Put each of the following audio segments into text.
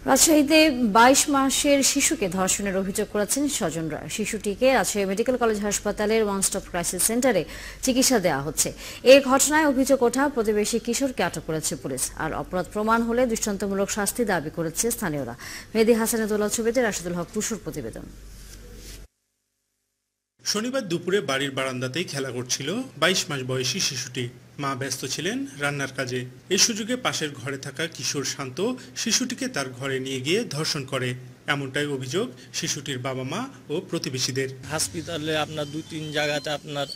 রাজশাহীতে 22 মাসের শিশুকে ধর্ষণের অভিযোগ করেছেন স্বজনরা। শিশুটিকে রাজশাহী মেডিকেল কলেজ হাসপাতালের ওয়ান স্টপ ক্রাইসিস সেন্টারে চিকিৎসা দেওয়া হচ্ছে। এই ঘটনায় অভিযোগ ওঠা প্রতিবেশী কিশোরকে আটক করেছে পুলিশ। আর অপরাধ প্রমাণ হলে দৃষ্টান্তমূলক শাস্তি দাবি করেছে স্থানীয়রা। মেহেদী হাসানের দোলা ছবিতে রাশেদুল হক টুসুর প্রতিবেদন। শনিবার দুপুরে বাড়ির বারান্দাতেই খেলা করছিল 22 মাস বয়সী শিশুটি। মা ব্যস্ত ছিলেন রান্নার কাজে। এই সুযোগে পাশের ঘরে থাকা কিশোর শান্ত শিশুটিকে তার ঘরে নিয়ে গিয়ে ধর্ষণ করে, এমনটাই অভিযোগ শিশুটির বাবা মা ও প্রতিবেশীদের। হাসপাতালে আপনার 2-3 জায়গাতে আপনার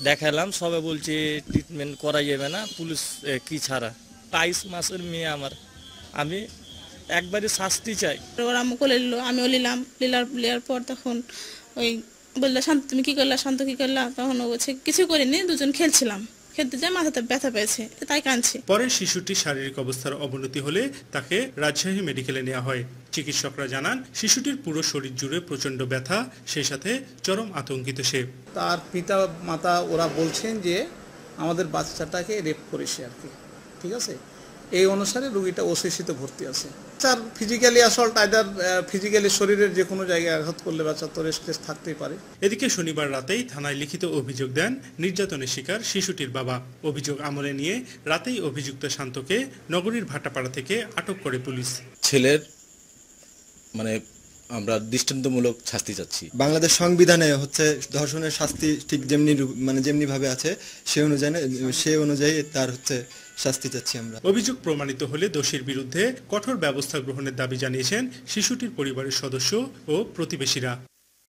দেখালাম, সবে বলছে ট্রিটমেন্ট করা যাবে না, পুলিশ কি ছাড়া। 22 মাসের মেয়ে আমার, আমি একবারে শাস্তি চাই। ওরা আমাকে নিল, আমিও নিলাম। লিলার পর তখন ওই বললো, শান্ত তুমি কি করলা, শান্ত কি করলা? তখন ও বলছে কিছু করিনি, দুজন খেলছিলাম, খেলতে যায় মাথাতে ব্যথা পেয়েছে, তাই কাঁদছে। পরে শিশুটির শারীরিক অবস্থার অবনতি হলে তাকে রাজশাহী মেডিকেলে নেওয়া হয়। চিকিৎসকরা জানান, শিশুটির পুরো শরীর জুড়ে প্রচন্ড ব্যথা, সেই সাথে চরম আতঙ্কিত সে। তার পিতা মাতা ওরা বলছেন যে আমাদের বাচ্চাটাকে রেপ করেছে আর কি, ঠিক আছে। এই অনুসারে রোগীটা ওসিসিতে ভর্তি আছে। Sir physically assault, either physically শরীরের যে কোনো জায়গায় আঘাত করলে বাচ্চা তো রেস্টলেস থাকতেই পারে। এদিকে শনিবার রাতেই থানায় লিখিত অভিযোগ দেন নির্যাতনের শিকার শিশুটির বাবা। অভিযোগ আমলে নিয়ে রাতেই অভিযুক্ত শান্তকে নগরীর ভাটাপাড়া থেকে আটক করে পুলিশ। ছেলের আমরা দৃষ্টান্তমূলক শাস্তি চাচ্ছি। বাংলাদেশ সংবিধানে ধর্ষণের শাস্তি ঠিক যেমনি ভাবে আছে সে অনুযায়ী তার শাস্তি চাচ্ছি আমরা। অভিযোগ প্রমাণিত হলে দোষীর বিরুদ্ধে কঠোর ব্যবস্থা গ্রহণের দাবি জানিয়েছেন শিশুটির পরিবারের সদস্য ও প্রতিবেশীরা।